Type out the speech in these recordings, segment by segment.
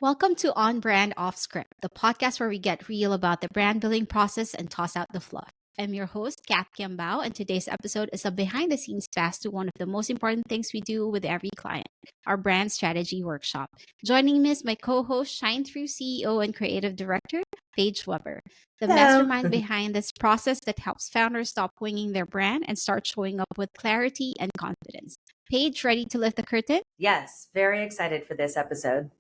Welcome to On Brand Off Script, the podcast where we get real about the brand building process and toss out the fluff. I'm your host, Cath Quiambao, and today's episode is a behind the scenes pass to one of the most important things we do with every client, our brand strategy workshop. Joining me is my co-host, ShineThru's CEO and creative director, Paige Weber, the Hello. mastermind behind this process that helps founders stop winging their brand and start showing up with clarity and confidence. Paige, ready to lift the curtain? Yes, very excited for this episode.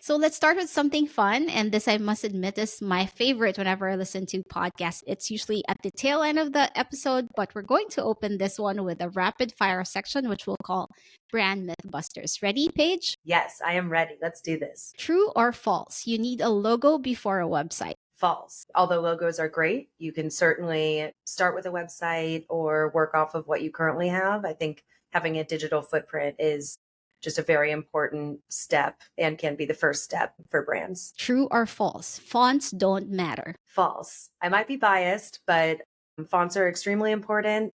So let's start with something fun. And this, I must admit, is my favorite whenever I listen to podcasts. It's usually at the tail end of the episode, but we're going to open this one with a rapid fire section, which we'll call Brand Mythbusters. Ready, Paige? Yes, I am ready. Let's do this. True or false? You need a logo before a website. False. Although logos are great, you can certainly start with a website or work off of what you currently have. I think having a digital footprint is just a very important step and can be the first step for brands. True or false? Fonts don't matter. False. I might be biased, but fonts are extremely important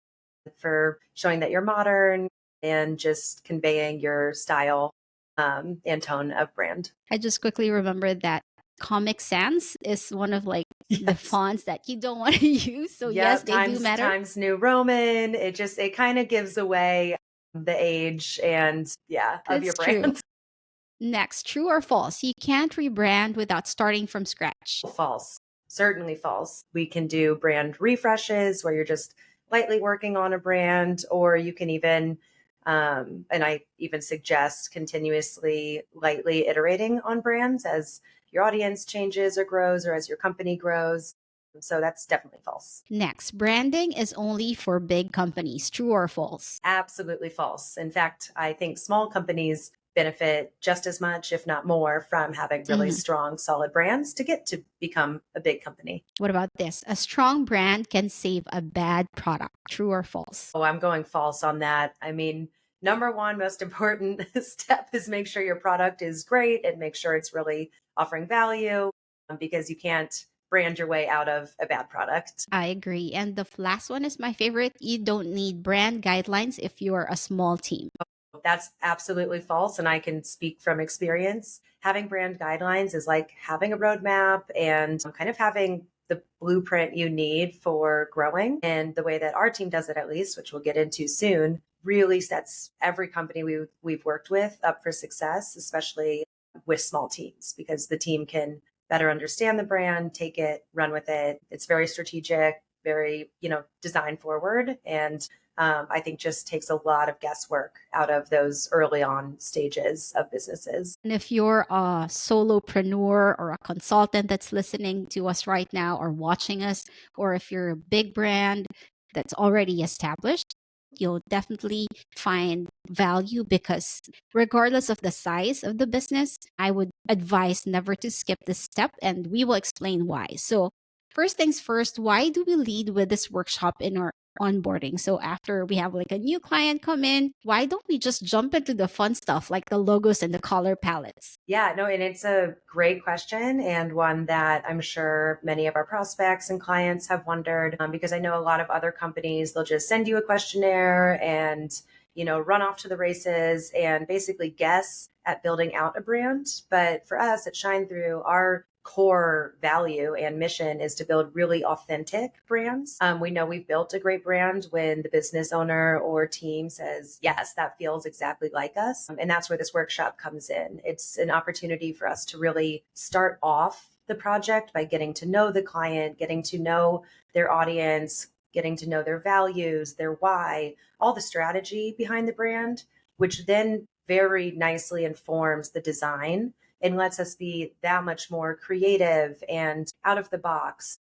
for showing that you're modern and just conveying your style and tone of brand. I just quickly remembered that Comic Sans is one of the fonts that you don't want to use. So yes, they do matter. Times New Roman. It kind of gives away the age and of your brand. True. Next, true or false? You can't rebrand without starting from scratch. False. Certainly false. We can do brand refreshes where you're just lightly working on a brand, or you can even, and I even suggest continuously lightly iterating on brands as your audience changes or grows or as your company grows. So that's definitely false. Next, branding is only for big companies. True or false? Absolutely false. In fact, I think small companies benefit just as much, if not more, from having really strong, solid brands to get to become a big company. What about this? A strong brand can save a bad product. True or false? Oh, I'm going false on that. I mean, number one, most important step is make sure your product is great and make sure it's really offering value, because you can't brand your way out of a bad product. I agree. And the last one is my favorite. You don't need brand guidelines if you're a small team. That's absolutely false. And I can speak from experience. Having brand guidelines is like having a roadmap and kind of having the blueprint you need for growing. And the way that our team does it, at least, which we'll get into soon, really sets every company we've worked with up for success, especially with small teams, because the team can better understand the brand, take it, run with it. It's very strategic, very, design forward. And I think just takes a lot of guesswork out of those early on stages of businesses. And if you're a solopreneur or a consultant that's listening to us right now or watching us, or if you're a big brand that's already established, you'll definitely find value, because regardless of the size of the business, I would advise never to skip this step, and we will explain why. So first things first, why do we lead with this workshop in our onboarding? So after we have a new client come in, why don't we just jump into the fun stuff like the logos and the color palettes? Yeah, no, and it's a great question, and one that I'm sure many of our prospects and clients have wondered, because I know a lot of other companies, they'll just send you a questionnaire and, run off to the races and basically guess at building out a brand. But for us at ShineThru, our core value and mission is to build really authentic brands. We know we've built a great brand when the business owner or team says, yes, that feels exactly like us. And that's where this workshop comes in. It's an opportunity for us to really start off the project by getting to know the client, getting to know their audience, getting to know their values, their why, all the strategy behind the brand, which then very nicely informs the design and lets us be that much more creative and out of the box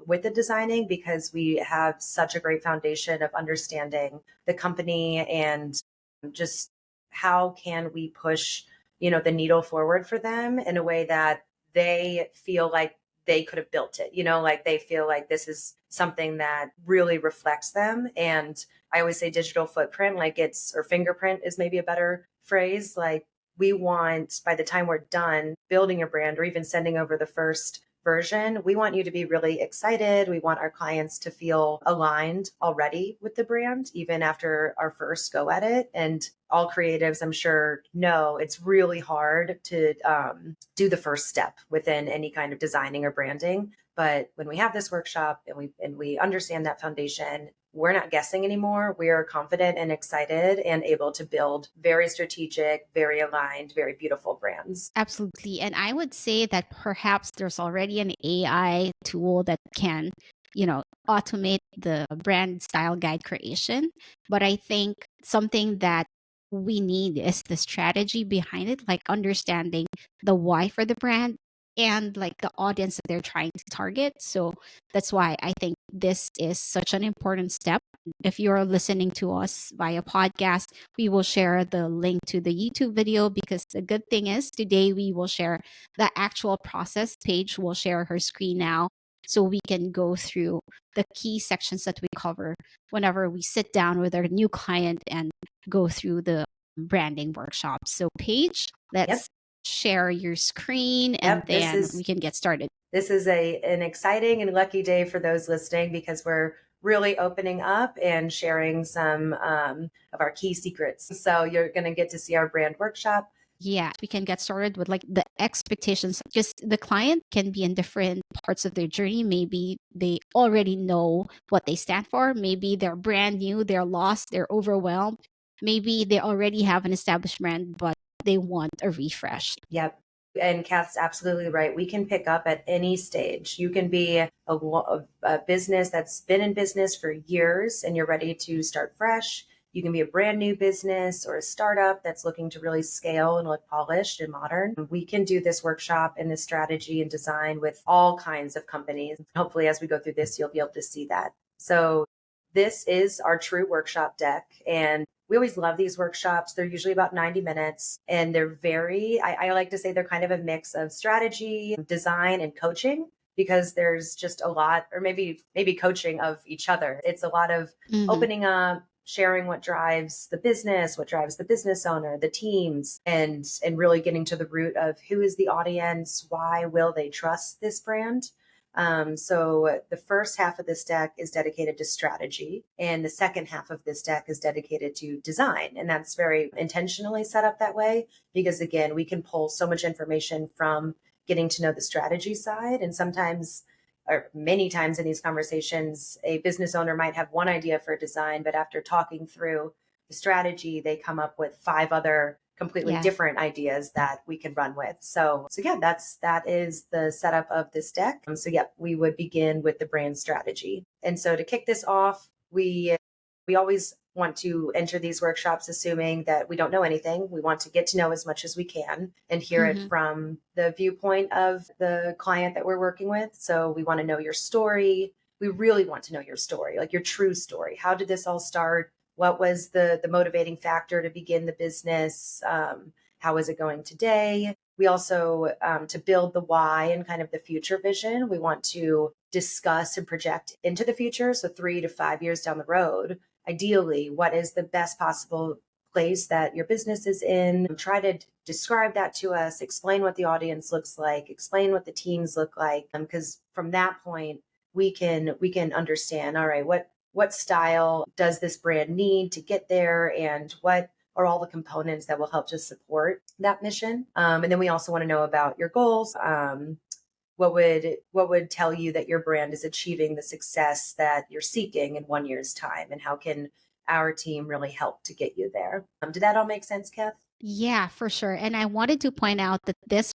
with the designing, because we have such a great foundation of understanding the company and just how can we push, the needle forward for them in a way that they feel like they could have built it, like they feel like this is something that really reflects them. And I always say digital footprint, or fingerprint is maybe a better phrase. We want, by the time we're done building a brand or even sending over the first version, we want you to be really excited. We want our clients to feel aligned already with the brand, even after our first go at it. And all creatives, I'm sure, know it's really hard to do the first step within any kind of designing or branding. But when we have this workshop and we understand that foundation, we're not guessing anymore. We are confident and excited and able to build very strategic, very aligned, very beautiful brands. Absolutely. And I would say that perhaps there's already an AI tool that can, automate the brand style guide creation. But I think something that we need is the strategy behind it, like understanding the why for the brand and like the audience that they're trying to target. So that's why I think this is such an important step. If you're listening to us via podcast, we will share the link to the YouTube video, because the good thing is today we will share the actual process. Paige will share her screen now so we can go through the key sections that we cover whenever we sit down with our new client and go through the branding workshop. So Paige, Yep. let's share your screen and Yep. then we can get started. This is an exciting and lucky day for those listening, because we're really opening up and sharing some of our key secrets. So you're going to get to see our brand workshop. Yeah, we can get started with like the expectations. Just the client can be in different parts of their journey. Maybe they already know what they stand for. Maybe they're brand new, they're lost, they're overwhelmed. Maybe they already have an established brand, but they want a refresh. Yep. And Cath's absolutely right. We can pick up at any stage. You can be a business that's been in business for years and you're ready to start fresh. You can be a brand new business or a startup that's looking to really scale and look polished and modern. We can do this workshop and this strategy and design with all kinds of companies. Hopefully, as we go through this, you'll be able to see that. So this is our true workshop deck. And we always love these workshops. They're usually about 90 minutes and they're I like to say they're kind of a mix of strategy, design, and coaching, because there's just a lot, or maybe coaching of each other. It's a lot of opening up, sharing what drives the business, what drives the business owner, the teams, and really getting to the root of who is the audience, why will they trust this brand. So the first half of this deck is dedicated to strategy, and the second half of this deck is dedicated to design. And that's very intentionally set up that way because, again, we can pull so much information from getting to know the strategy side. And sometimes, or many times in these conversations, a business owner might have one idea for a design, but after talking through the strategy, they come up with 5 other completely different ideas that we can run with. So yeah, that is the setup of this deck. So yeah, we would begin with the brand strategy. And so to kick this off, we always want to enter these workshops assuming that we don't know anything. We want to get to know as much as we can and hear it from the viewpoint of the client that we're working with. So we want to know your story. We really want to know your story, like your true story. How did this all start? What was the motivating factor to begin the business? How is it going today? We also, to build the why and kind of the future vision, we want to discuss and project into the future. So 3 to 5 years down the road, ideally, what is the best possible place that your business is in? Try to describe that to us, explain what the audience looks like, explain what the teams look like. Because from that point, we can understand, all right, what style does this brand need to get there, and what are all the components that will help to support that mission. And then we also want to know about your goals. What would tell you that your brand is achieving the success that you're seeking in 1 year's time, and how can our team really help to get you there? Did that all make sense, Cath? Yeah, for sure. And I wanted to point out that this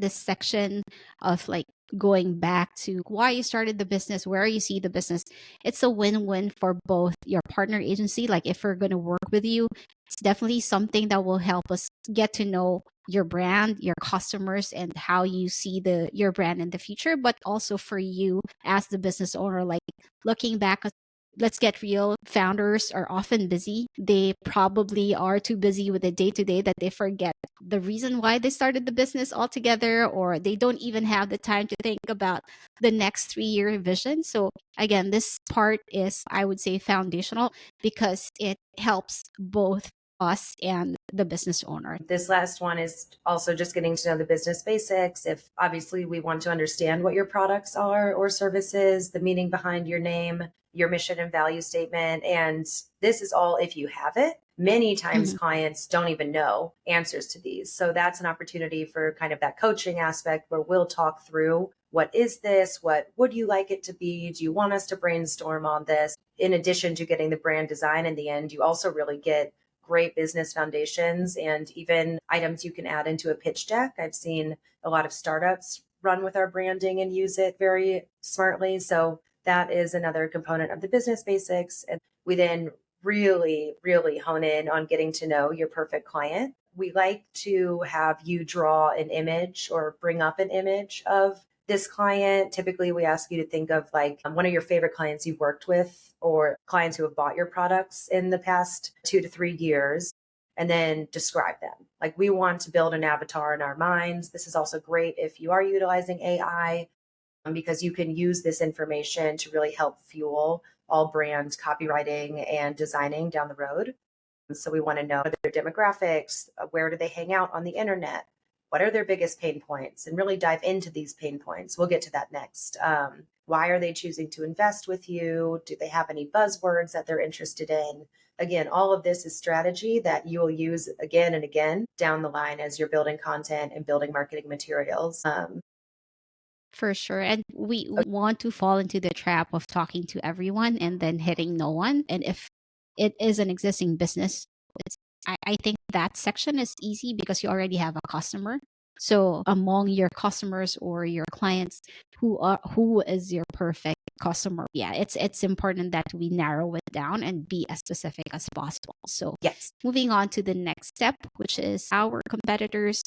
section of like going back to why you started the business, where you see the business, it's a win-win for both your partner agency. Like if we're going to work with you, it's definitely something that will help us get to know your brand, your customers, and how you see your brand in the future. But also for you as the business owner, like looking back at, let's get real, founders are often busy. They probably are too busy with the day-to-day that they forget the reason why they started the business altogether, or they don't even have the time to think about the next 3-year vision. So again, this part is, I would say, foundational because it helps both us and the business owner. This last one is also just getting to know the business basics. If obviously we want to understand what your products are or services, the meaning behind your name, your mission and value statement. And this is all if you have it. Many times clients don't even know answers to these. So that's an opportunity for kind of that coaching aspect where we'll talk through, what is this? What would you like it to be? Do you want us to brainstorm on this? In addition to getting the brand design in the end, you also really get great business foundations and even items you can add into a pitch deck. I've seen a lot of startups run with our branding and use it very smartly. So that is another component of the business basics. And we then really, really hone in on getting to know your perfect client. We like to have you draw an image or bring up an image of this client. Typically, we ask you to think of like one of your favorite clients you've worked with or clients who have bought your products in the past 2 to 3 years, and then describe them. Like, we want to build an avatar in our minds. This is also great if you are utilizing AI because you can use this information to really help fuel all brand copywriting and designing down the road. So we want to know their demographics, where do they hang out on the internet? What are their biggest pain points? And really dive into these pain points. We'll get to that next. Why are they choosing to invest with you? Do they have any buzzwords that they're interested in? Again, all of this is strategy that you will use again and again down the line as you're building content and building marketing materials. For sure. And we want to fall into the trap of talking to everyone and then hitting no one. And if it is an existing business, I think that section is easy because you already have a customer. So among your customers or your clients, who is your perfect customer? Yeah, it's important that we narrow it down and be as specific as possible. So Yes. moving on to the next step, which is our competitors.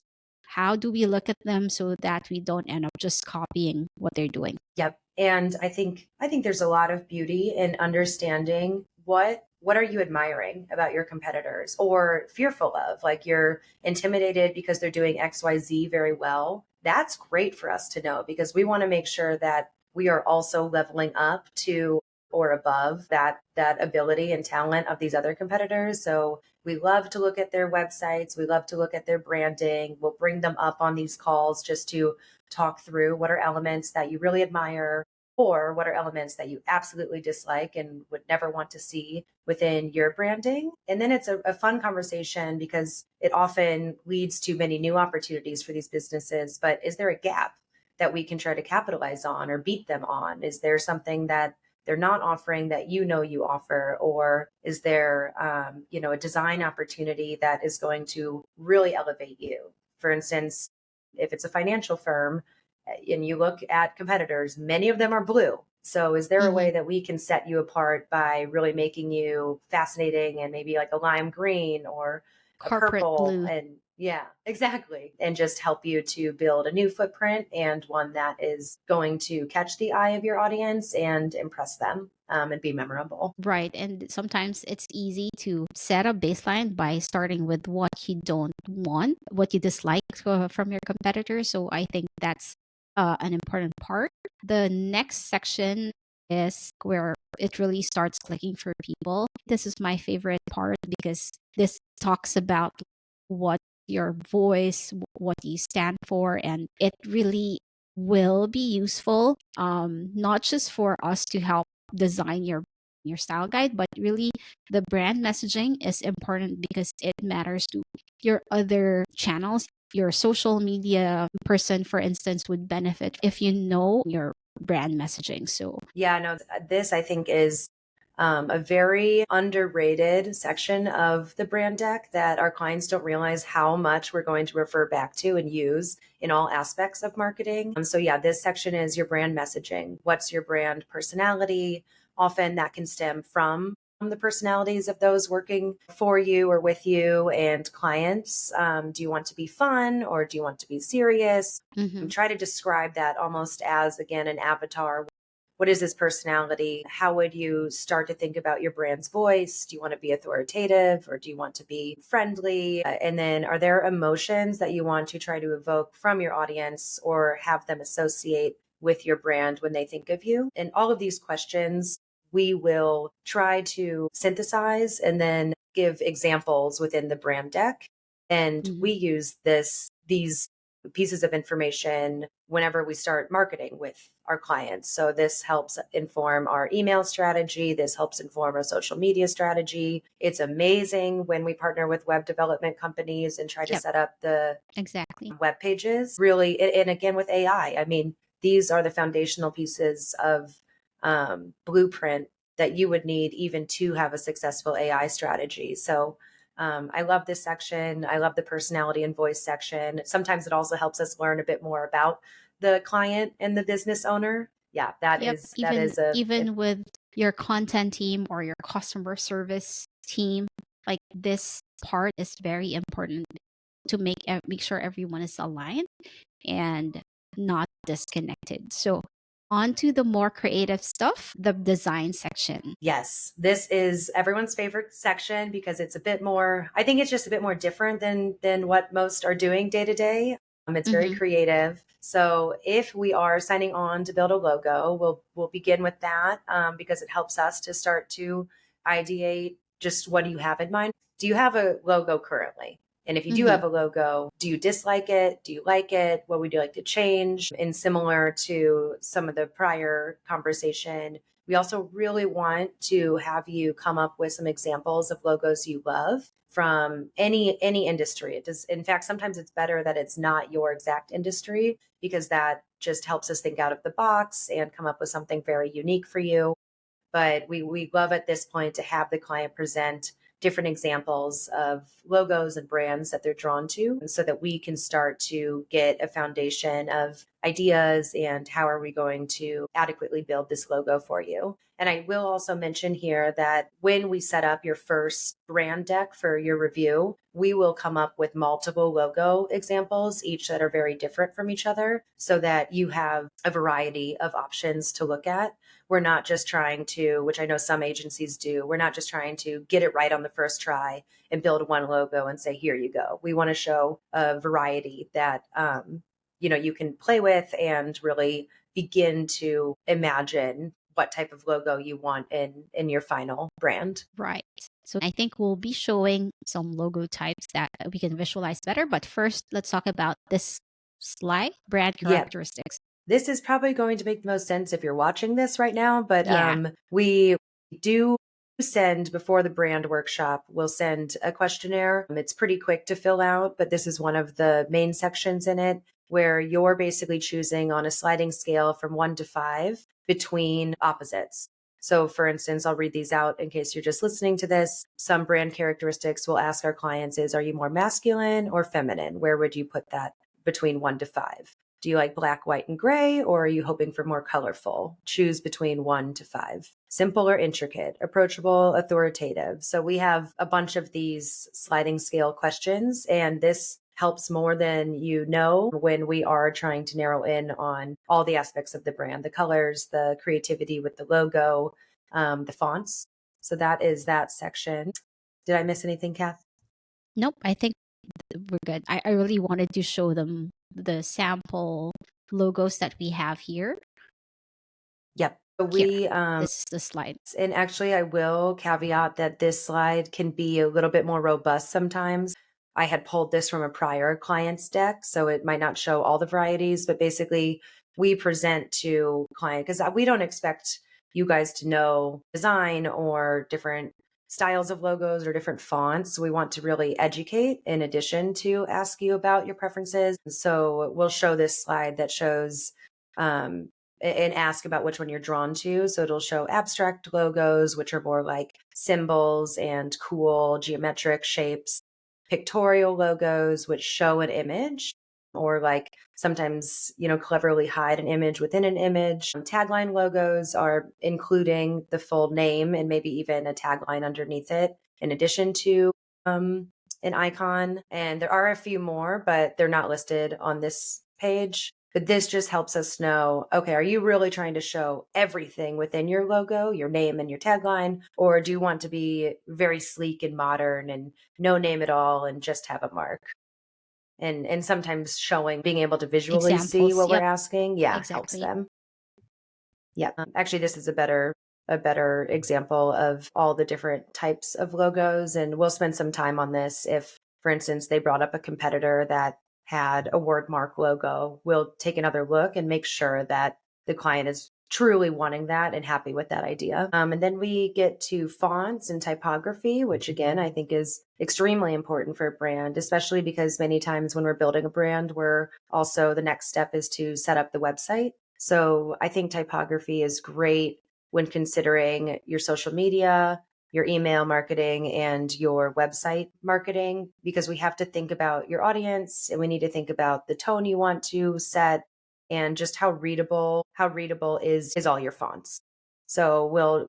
How do we look at them so that we don't end up just copying what they're doing? Yep. And I think there's a lot of beauty in understanding what are you admiring about your competitors or fearful of, like you're intimidated because they're doing XYZ very well. That's great for us to know because we want to make sure that we are also leveling up to or above that ability and talent of these other competitors. So we love to look at their websites. We love to look at their branding. We'll bring them up on these calls just to talk through what are elements that you really admire or what are elements that you absolutely dislike and would never want to see within your branding. And then it's a fun conversation because it often leads to many new opportunities for these businesses. But is there a gap that we can try to capitalize on or beat them on? Is there something that they're not offering that you offer? Or is there a design opportunity that is going to really elevate you? For instance, if it's a financial firm and you look at competitors, many of them are blue. So is there a way that we can set you apart by really making you fascinating and maybe like a lime green or a Corporate purple? blue. And yeah, exactly. And just help you to build a new footprint and one that is going to catch the eye of your audience and impress them and be memorable. Right. And sometimes it's easy to set a baseline by starting with what you don't want, what you dislike from your competitors. So I think that's an important part. The next section is where it really starts clicking for people. This is my favorite part because this talks about what your voice, what you stand for, and it really will be useful, not just for us to help design your style guide, but really the brand messaging is important because it matters to your other channels. Your social media person, for instance, would benefit if you know your brand messaging. So yeah, no, this I think is a very underrated section of the brand deck that our clients don't realize how much we're going to refer back to and use in all aspects of marketing. So yeah, this section is your brand messaging. What's your brand personality? Often that can stem from the personalities of those working for you or with you and clients. Do you want to be fun or do you want to be serious? Try to describe that almost as, again, an avatar. What is this personality? How would you start to think about your brand's voice? Do you want to be authoritative or do you want to be friendly? And then are there emotions that you want to try to evoke from your audience or have them associate with your brand when they think of you? And all of these questions we will try to synthesize and then give examples within the brand deck And Mhm. we use these pieces of information whenever we start marketing with our clients. So this helps inform our email strategy. This helps inform our social media strategy. It's amazing when we partner with web development companies and try to Yep, set up the exactly. web pages. Really, and again with AI, I mean, these are the foundational pieces of blueprint that you would need even to have a successful AI strategy. So I love this section. I love the personality and voice section. Sometimes it also helps us learn a bit more about the client and the business owner. Yeah, Yep, that even is a even with your content team or your customer service team, like this part is very important to make sure everyone is aligned and not disconnected. So on to the more creative stuff, the design section. Yes, this is everyone's favorite section because it's a bit more, I think it's just a bit more different than what most are doing day to day. It's very Mm-hmm. creative. So if we are signing on to build a logo, we'll begin with that because it helps us to start to ideate just what do you have in mind? Do you have a logo currently? And if you do Mm-hmm. have a logo, do you dislike it? Do you like it? What would you like to change? And similar to some of the prior conversation, we also really want to have you come up with some examples of logos you love from any industry. It does, in fact, sometimes it's better that it's not your exact industry because that just helps us think out of the box and come up with something very unique for you. But we love at this point to have the client present different examples of logos and brands that they're drawn to so that we can start to get a foundation of ideas and how are we going to adequately build this logo for you. And I will also mention here that when we set up your first brand deck for your review, we will come up with multiple logo examples, each that are very different from each other, so that you have a variety of options to look at. We're not just trying to, which I know some agencies do, we're not just trying to get it right on the first try and build one logo and say, here you go. We want to show a variety that, you can play with and really begin to imagine what type of logo you want in your final brand. Right. So I think we'll be showing some logo types that we can visualize better. But first, let's talk about this slide, brand Yeah, characteristics. this is probably going to make the most sense if you're watching this right now, but Yeah. we do send before the brand workshop, we'll send a questionnaire. It's pretty quick to fill out, but this is one of the main sections in it where you're basically choosing on a sliding scale from 1 to 5 between opposites. So, for instance, I'll read these out in case you're just listening to this. Some brand characteristics we'll ask our clients is, are you more masculine or feminine? Where would you put that between 1 to 5? Do you like black, white, and gray, or are you hoping for more colorful? Choose between 1 to 5. Simple or intricate, approachable, authoritative. So we have a bunch of these sliding scale questions, and this helps more than you know when we are trying to narrow in on all the aspects of the brand, the colors, the creativity with the logo, the fonts. So that is that section. Did I miss anything, Cath? Nope. I think we're good. I really wanted to show them the sample logos that we have here. Yep. So Here. we This is the slide. And actually, I will caveat that this slide can be a little bit more robust sometimes. I had pulled this from a prior client's deck, so it might not show all the varieties, but basically, we present to client because we don't expect you guys to know design or different styles of logos or different fonts. We want to really educate in addition to ask you about your preferences. So we'll show this slide that shows um, and ask about which one you're drawn to. So it'll show abstract logos, which are more like symbols and cool geometric shapes, pictorial logos, which show an image or like sometimes, cleverly hide an image within an image. Tagline logos are including the full name and maybe even a tagline underneath it, in addition to an icon. And there are a few more, but they're not listed on this page. But this just helps us know, okay, are you really trying to show everything within your logo, your name and your tagline? Or do you want to be very sleek and modern and no name at all and just have a mark? And sometimes showing, being able to visually see Examples. what we're Yep. asking, yeah, helps Exactly. them. Yeah. Actually, this is a better example of all the different types of logos. And we'll spend some time on this if for instance, they brought up a competitor that had a word mark logo, we'll take another look and make sure that the client is truly wanting that and happy with that idea. And then we get to fonts and typography, which again, I think is extremely important for a brand, especially because many times when we're building a brand, we're also the next step is to set up the website. So I think typography is great when considering your social media, your email marketing, and your website marketing, because we have to think about your audience and we need to think about the tone you want to set and just how readable is all your fonts. So we'll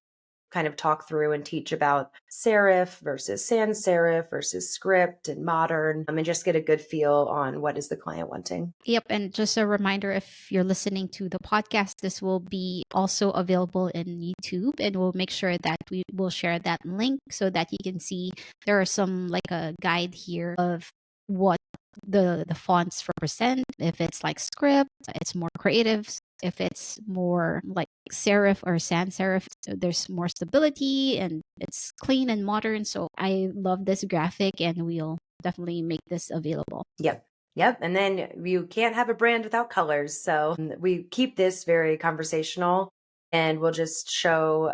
kind of talk through and teach about serif versus sans serif versus script and modern, and just get a good feel on what is the client wanting. Yep. And just a reminder, if you're listening to the podcast, this will be also available in YouTube, and we'll make sure that we will share that link so that you can see there are some like a guide here of what the fonts represent. If it's like script, it's more creative. If it's more like serif or sans serif, there's more stability and it's clean and modern. So I love this graphic, and we'll definitely make this available. Yep. Yep. And then you can't have a brand without colors. So we keep this very conversational, and we'll just show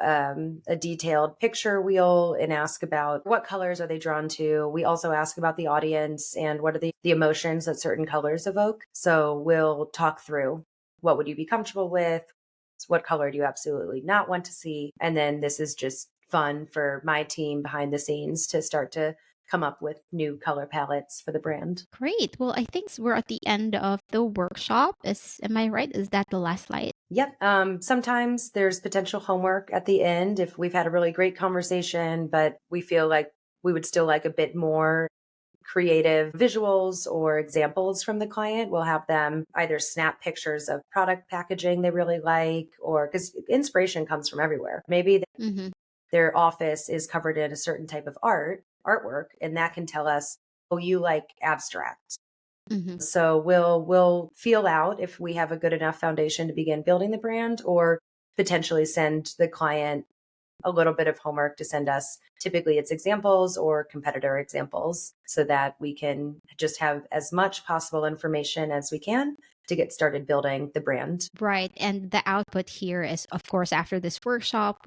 a detailed picture wheel and ask about what colors are they drawn to. We also ask about the audience and what are the emotions that certain colors evoke. So we'll talk through what would you be comfortable with? What color do you absolutely not want to see? And then this is just fun for my team behind the scenes to start to come up with new color palettes for the brand. Great. Well, I think we're at the end of the workshop. Am I right? Is that the last slide? Yep. Sometimes there's potential homework at the end if we've had a really great conversation, but we feel like we would still like a bit more creative visuals or examples from the client. We'll have them either snap pictures of product packaging they really like, or because inspiration comes from everywhere. Maybe Mm-hmm. their office is covered in a certain type of artwork, and that can tell us, oh, you like abstract. Mm-hmm. So we'll feel out if we have a good enough foundation to begin building the brand, or potentially send the client a little bit of homework to send us. Typically it's examples or competitor examples, so that we can just have as much possible information as we can to get started building the brand. Right. And the output here is, of course, after this workshop,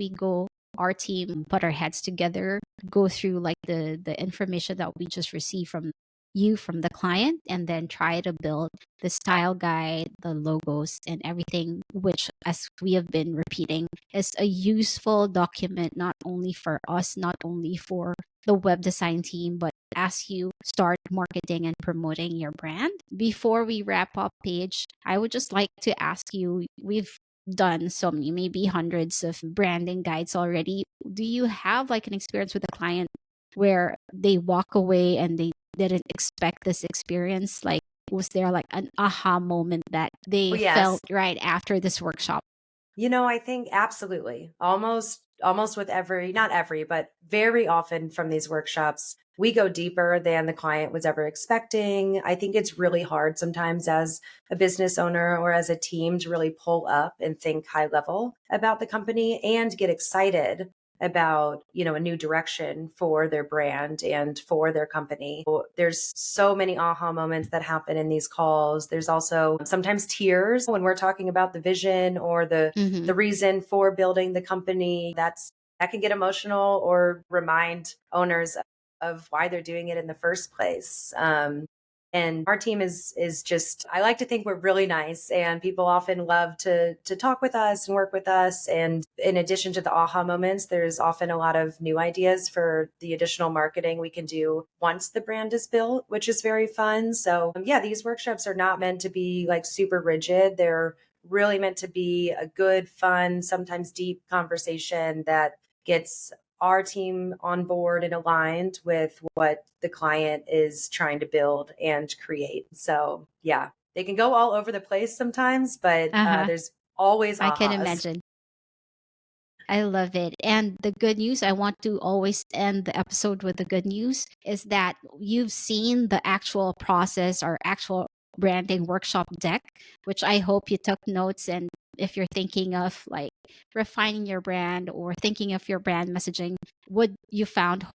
our team put our heads together, go through like the information that we just received from the client, and then try to build the style guide, the logos, and everything, which, as we have been repeating, is a useful document not only for us, not only for the web design team, but as you start marketing and promoting your brand. Before we wrap up, Paige, I would just like to ask you, we've done so many, maybe hundreds of branding guides already. Do you have like an experience with a client where they walk away and they didn't expect this experience? Like, was there like an aha moment that they Yes. felt right after this workshop? I think absolutely. Almost with not every, but very often from these workshops, we go deeper than the client was ever expecting. I think it's really hard sometimes as a business owner or as a team to really pull up and think high level about the company and get excited about, a new direction for their brand and for their company. There's so many aha moments that happen in these calls. There's also sometimes tears when we're talking about the vision or Mm-hmm. the reason for building the company. That can get emotional or remind owners of why they're doing it in the first place. And our team is just, I like to think we're really nice, and people often love to talk with us and work with us. And in addition to the aha moments, there's often a lot of new ideas for the additional marketing we can do once the brand is built, which is very fun. So yeah, these workshops are not meant to be like super rigid. They're really meant to be a good, fun, sometimes deep conversation that gets our team on board and aligned with what the client is trying to build and create. So yeah, they can go all over the place sometimes, but Uh-huh. there's always I can ahas. imagine. I love it. And the good news, I want to always end the episode with the good news, is that you've seen the actual process or actual branding workshop deck, which I hope you took notes. And if you're thinking of like refining your brand or thinking of your brand messaging, what you found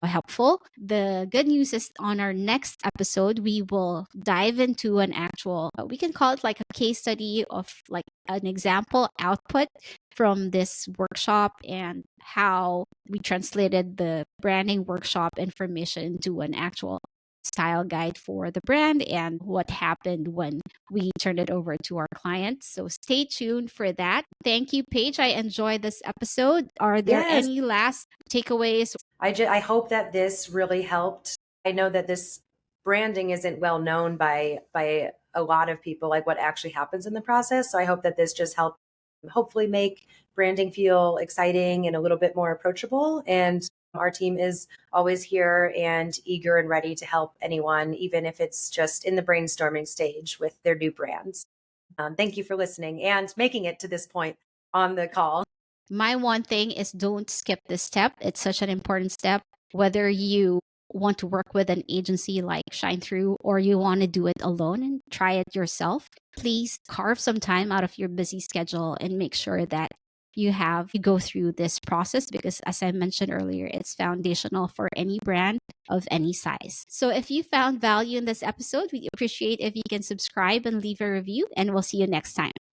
helpful. The good news is on our next episode, we will dive into an actual, we can call it like a case study of like an example output from this workshop and how we translated the branding workshop information into an actual style guide for the brand and what happened when we turned it over to our clients. So stay tuned for that. Thank you, Paige. I enjoyed this episode. Are there Yes. any last takeaways? I hope that this really helped. I know that this branding isn't well known by a lot of people, like what actually happens in the process. So I hope that this just helped hopefully make branding feel exciting and a little bit more approachable. And our team is always here and eager and ready to help anyone, even if it's just in the brainstorming stage with their new brands. Thank you for listening and making it to this point on the call. My one thing is don't skip this step. It's such an important step. Whether you want to work with an agency like ShineThru or you want to do it alone and try it yourself, please carve some time out of your busy schedule and make sure that you go through this process because as I mentioned earlier, it's foundational for any brand of any size. So if you found value in this episode, we appreciate if you can subscribe and leave a review, and we'll see you next time.